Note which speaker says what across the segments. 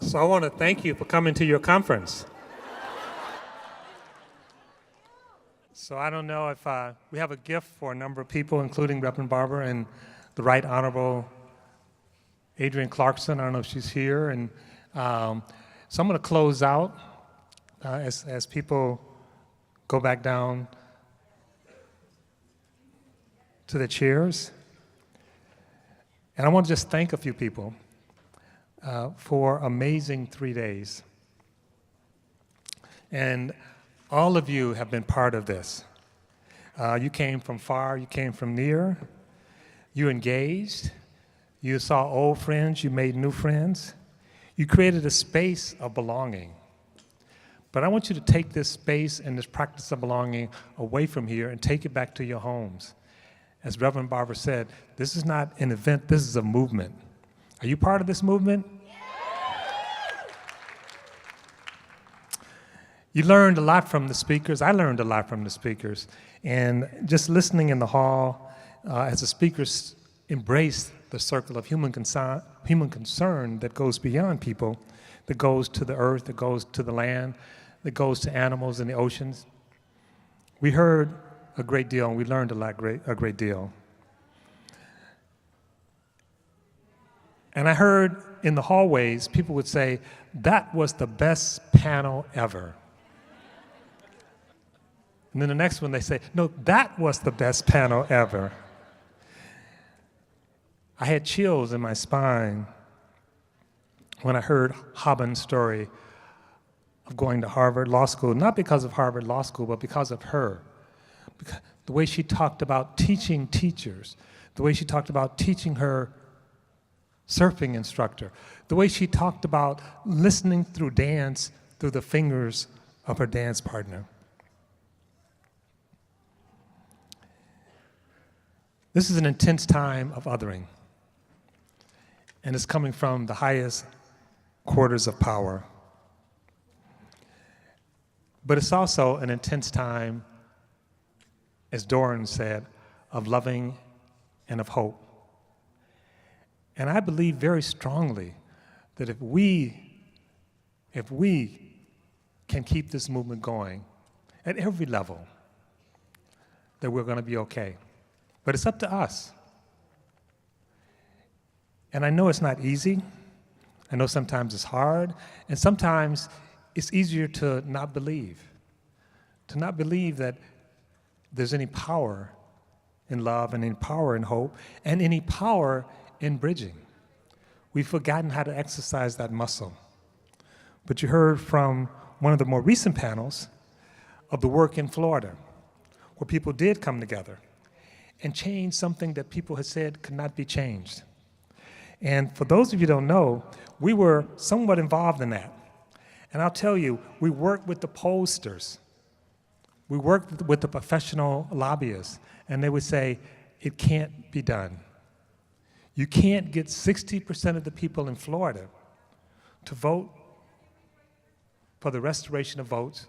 Speaker 1: So I want to thank you for coming to your conference. So I don't know if we have a gift for a number of people, including Reverend Barber and the Right Honorable Adrienne Clarkson. I don't know if she's here. And so I'm going to close out as people go back down to the chairs. And I want to just thank a few people for amazing 3 days. And all of you have been part of this. You came from far, you came from near, you engaged, you saw old friends, you made new friends, you created a space of belonging. But I want you to take this space and this practice of belonging away from here and take it back to your homes. As Reverend Barber said, this is not an event, this is a movement. Are you part of this movement? You learned a lot from the speakers. I learned a lot from the speakers. And just listening in the hall as the speakers embraced the circle of human concern that goes beyond people, that goes to the earth, that goes to the land, that goes to animals and the oceans. We heard a great deal, and we learned a great deal. And I heard in the hallways, people would say, that was the best panel ever. And then the next one, they say, no, that was the best panel ever. I had chills in my spine when I heard Haben's story of going to Harvard Law School, not because of Harvard Law School, but because of her. Because the way she talked about teaching teachers, the way she talked about teaching her surfing instructor, the way she talked about listening through dance through the fingers of her dance partner. This is an intense time of othering, and it's coming from the highest quarters of power. But it's also an intense time, as Doran said, of loving and of hope. And I believe very strongly that if we can keep this movement going at every level, that we're going to be okay. But it's up to us. And I know it's not easy. I know sometimes it's hard. And sometimes it's easier to not believe that there's any power in love and any power in hope and any power in bridging. We've forgotten how to exercise that muscle. But you heard from one of the more recent panels of the work in Florida, where people did come together and change something that people had said could not be changed. And for those of you who don't know, we were somewhat involved in that. And I'll tell you, we worked with the pollsters. We worked with the professional lobbyists, and they would say, it can't be done. You can't get 60% of the people in Florida to vote for the restoration of votes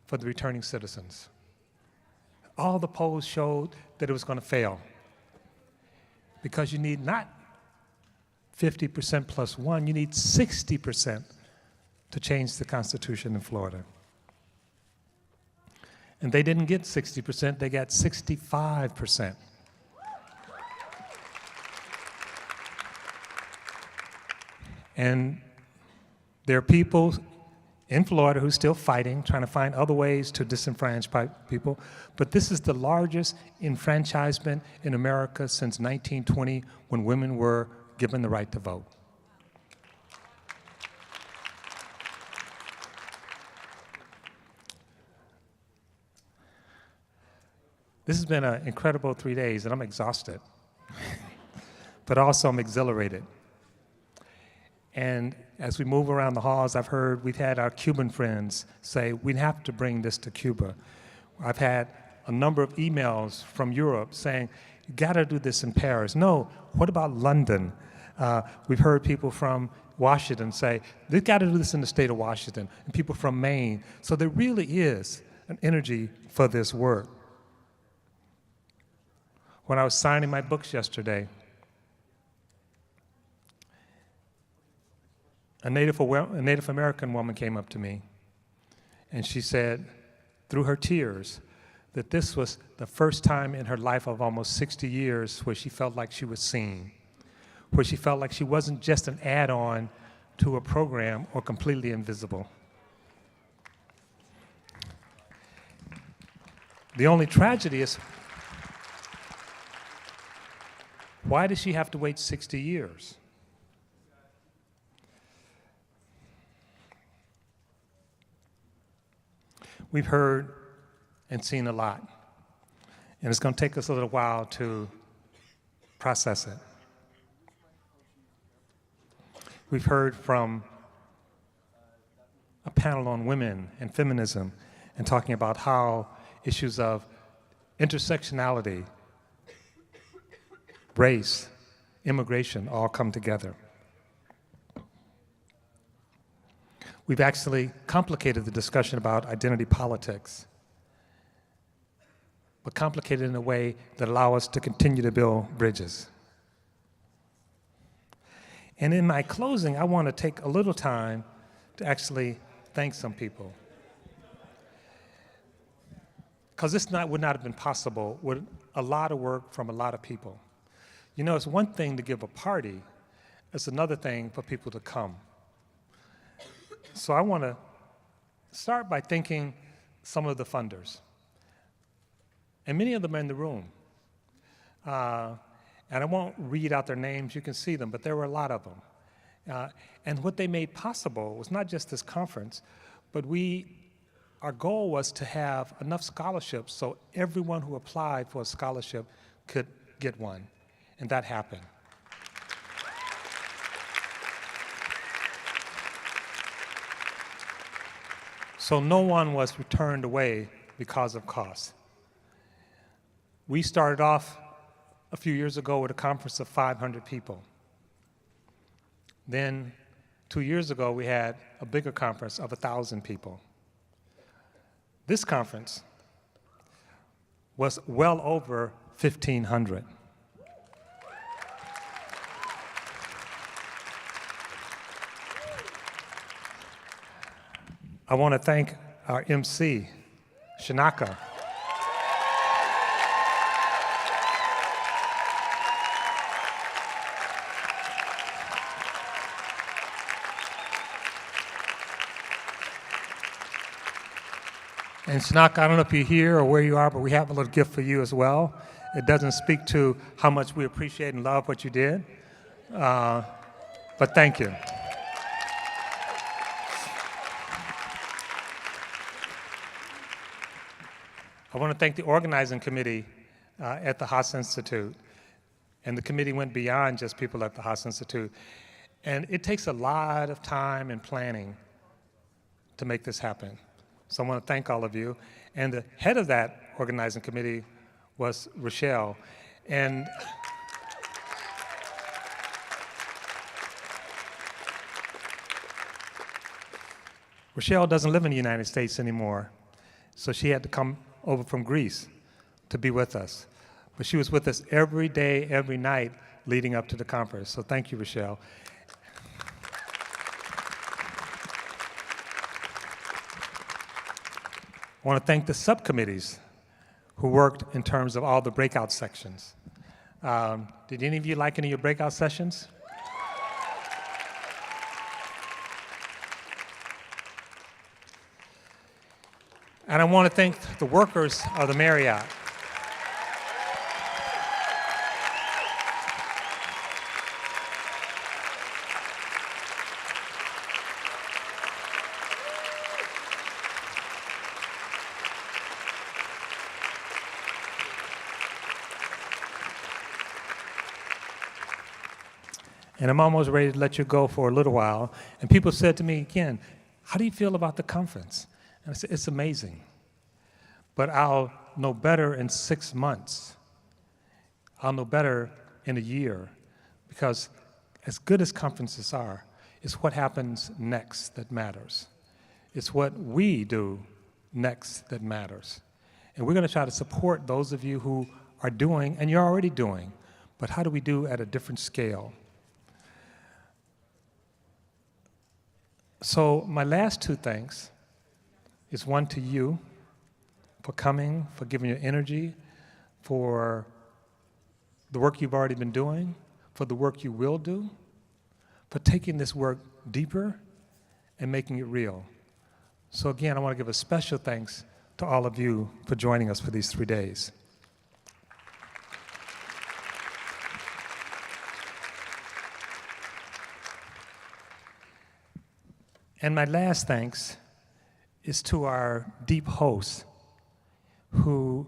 Speaker 1: for the returning citizens. All the polls showed that it was going to fail because you need not 50% plus one, you need 60% to change the Constitution in Florida. And they didn't get 60%, they got 65%. And there are people in Florida who's still fighting, trying to find other ways to disenfranchise people. But this is the largest enfranchisement in America since 1920, when women were given the right to vote. This has been an incredible 3 days, and I'm exhausted. But also I'm exhilarated. And as we move around the halls, I've heard, we've had our Cuban friends say, we have to bring this to Cuba. I've had a number of emails from Europe saying, you gotta do this in Paris. No, what about London? We've heard people from Washington say, they've gotta do this in the state of Washington, and people from Maine. So there really is an energy for this work. When I was signing my books yesterday, a Native American woman came up to me, and she said, through her tears, that this was the first time in her life of almost 60 years where she felt like she was seen, where she felt like she wasn't just an add-on to a program or completely invisible. The only tragedy is, why does she have to wait 60 years? We've heard and seen a lot, and it's going to take us a little while to process it. We've heard from a panel on women and feminism and talking about how issues of intersectionality, race, immigration all come together. We've actually complicated the discussion about identity politics, but complicated in a way that allows us to continue to build bridges. And in my closing, I want to take a little time to actually thank some people. Because this would not have been possible with a lot of work from a lot of people. You know, it's one thing to give a party, it's another thing for people to come. So I want to start by thanking some of the funders. And many of them are in the room. And I won't read out their names, you can see them, but there were a lot of them. And what they made possible was not just this conference, but our goal was to have enough scholarships so everyone who applied for a scholarship could get one. And that happened. So no one was turned away because of cost. We started off a few years ago with a conference of 500 people. Then 2 years ago, we had a bigger conference of 1,000 people. This conference was well over 1,500. I want to thank our MC, Shanaka. And Shanaka, I don't know if you're here or where you are, but we have a little gift for you as well. It doesn't speak to how much we appreciate and love what you did, but thank you. I want to thank the organizing committee at the Haas Institute. And the committee went beyond just people at the Haas Institute. And it takes a lot of time and planning to make this happen. So I want to thank all of you. And the head of that organizing committee was Rochelle. And Rochelle doesn't live in the United States anymore, so she had to come over from Greece to be with us. But she was with us every day, every night leading up to the conference. So thank you, Rochelle. I want to thank the subcommittees who worked in terms of all the breakout sections. Did any of you like any of your breakout sessions? And I want to thank the workers of the Marriott. And I'm almost ready to let you go for a little while. And people said to me again, how do you feel about the conference? And I said, it's amazing. But I'll know better in 6 months. I'll know better in a year. Because as good as conferences are, it's what happens next that matters. It's what we do next that matters. And we're going to try to support those of you who are doing, and you're already doing, but how do we do at a different scale? So my last two thanks is one to you for coming, for giving your energy, for the work you've already been doing, for the work you will do, for taking this work deeper and making it real. So again, I want to give a special thanks to all of you for joining us for these 3 days. And my last thanks is to our deep hosts who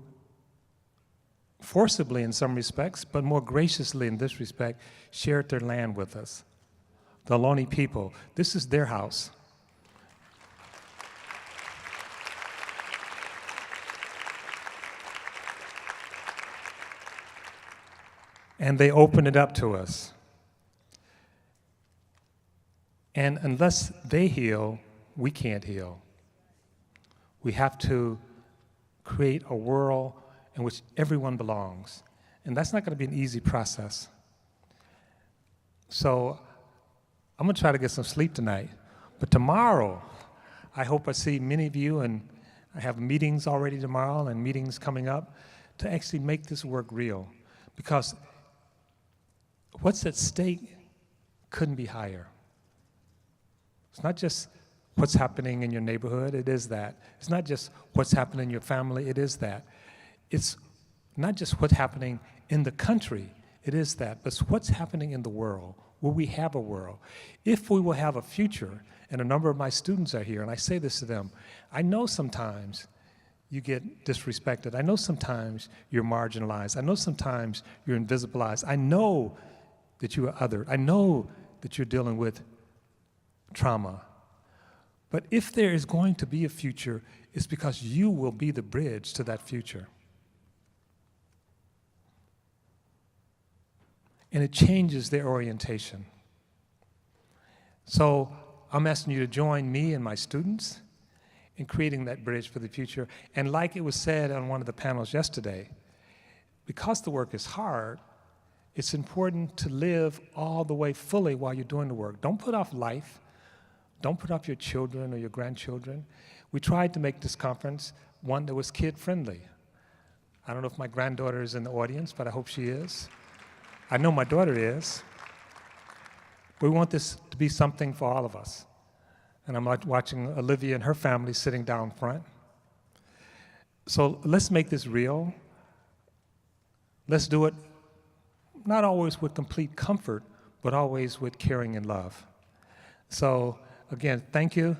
Speaker 1: forcibly in some respects, but more graciously in this respect, shared their land with us. The Ohlone people, this is their house. And they opened it up to us. And unless they heal, we can't heal. We have to create a world in which everyone belongs. And that's not going to be an easy process. So I'm going to try to get some sleep tonight. But tomorrow, I hope I see many of you, and I have meetings already tomorrow and meetings coming up to actually make this work real. Because what's at stake couldn't be higher. It's not just what's happening in your neighborhood, it is that. It's not just what's happening in your family, it is that. It's not just what's happening in the country, it is that, but it's what's happening in the world. Will we have a world? If we will have a future, and a number of my students are here, and I say this to them, I know sometimes you get disrespected. I know sometimes you're marginalized. I know sometimes you're invisibilized. I know that you are othered. I know that you're dealing with trauma. But if there is going to be a future, it's because you will be the bridge to that future. And it changes their orientation. So I'm asking you to join me and my students in creating that bridge for the future. And like it was said on one of the panels yesterday, because the work is hard, it's important to live all the way fully while you're doing the work. Don't put off life. Don't put off your children or your grandchildren. We tried to make this conference one that was kid-friendly. I don't know if my granddaughter is in the audience, but I hope she is. I know my daughter is. We want this to be something for all of us. And I'm watching Olivia and her family sitting down front. So let's make this real. Let's do it not always with complete comfort, but always with caring and love. So again, thank you,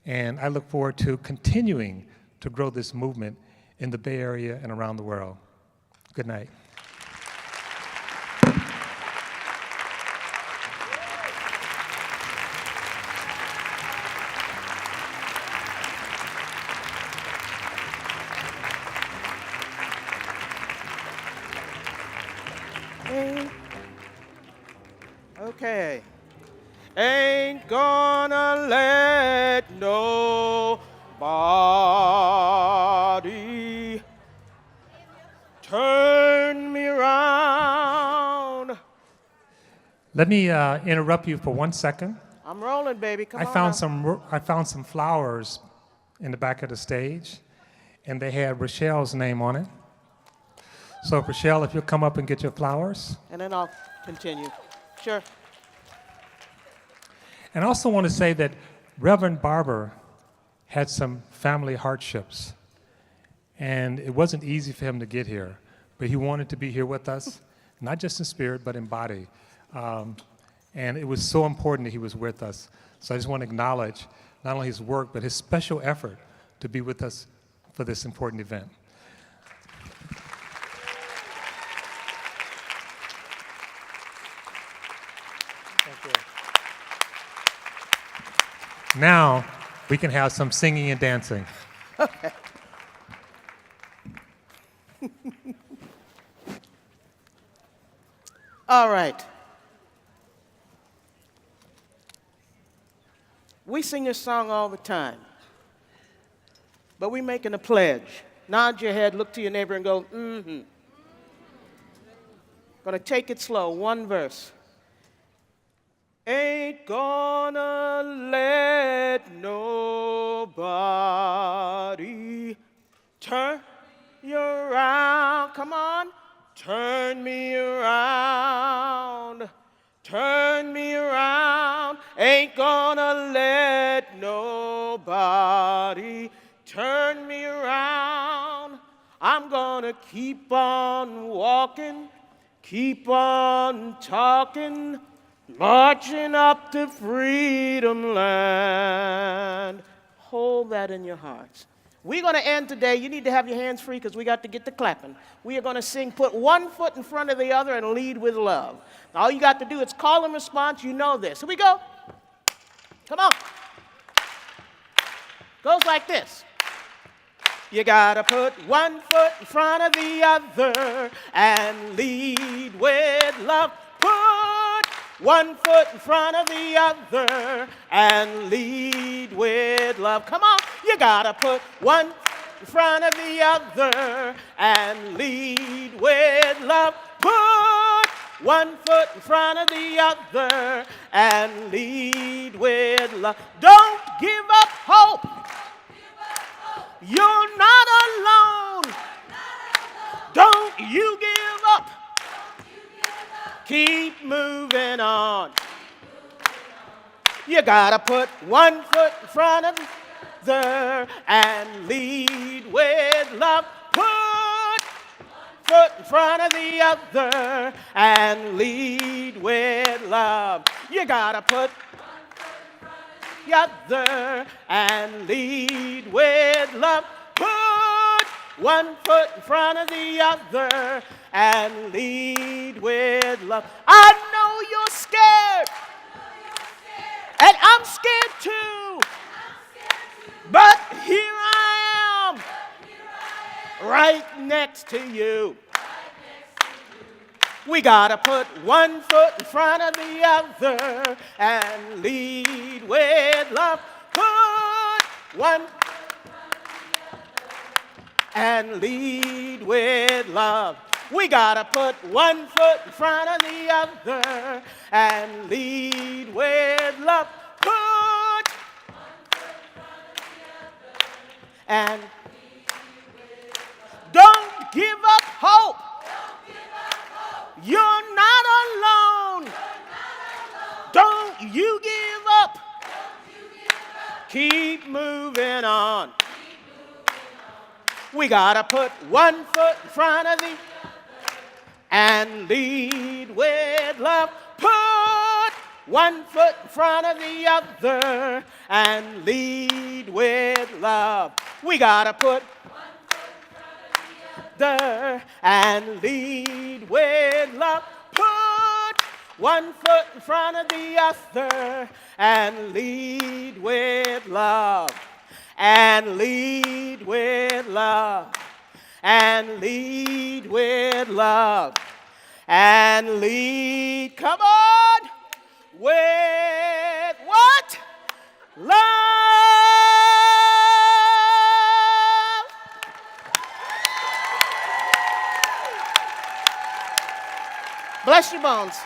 Speaker 1: and I look forward to continuing to grow this movement in the Bay Area and around the world. Good night.
Speaker 2: Okay. Ain't gonna let nobody turn me around.
Speaker 1: Let me interrupt you for 1 second.
Speaker 2: I'm rolling, baby. Come on.
Speaker 1: I found some flowers in the back of the stage, and they had Rochelle's name on it. So, Rochelle, if you'll come up and get your flowers.
Speaker 2: And then I'll continue. Sure.
Speaker 1: And I also want to say that Reverend Barber had some family hardships, and it wasn't easy for him to get here, but he wanted to be here with us, not just in spirit, but in body. And it was so important that he was with us. So I just want to acknowledge not only his work, but his special effort to be with us for this important event. Thank you. Now we can have some singing and dancing.
Speaker 2: Okay. All right. We sing this song all the time, but we're making a pledge. Nod your head, look to your neighbor, and go, mm-hmm. Gonna take it slow, one verse. Ain't gonna let let nobody turn you around. Come on. Turn me around. Turn me around. Ain't gonna let nobody turn me around. I'm gonna keep on walking, keep on talking, marching up to freedom land. Hold that in your hearts. We're going to end today. You need to have your hands free because we got to get to clapping. We are going to sing, put one foot in front of the other and lead with love. Now, all you got to do is call and response. You know this. Here we go. Come on. Goes like this. You got to put one foot in front of the other and lead with love. Put one foot in front of the other and lead with love. Come on. You gotta put one in front of the other and lead with love. Put one foot in front of the other and lead with love. Don't give up hope. You're not alone. Don't you give up. Keep moving on. You gotta put one foot in front of the other and lead with love. Put foot in front of the other and lead with love. You gotta put the other and lead with love. Put one foot in front of the other and lead with love. I know you're scared. And I'm scared too. But here I am. Right next to you. We gotta put one foot in front of the other and lead with love. Put one and lead with love. We gotta put one foot in front of the other and lead with love. Put and don't give up hope. You're not alone. Don't you give up. Keep moving on. We gotta put one foot in front of the and lead with love. Put one foot in front of the other and lead with love. We gotta put one foot in front of the other and lead with love. Put one foot in front of the other and lead with love. And lead with love. And lead with love. And lead, come on, with what? Love. Bless your bones.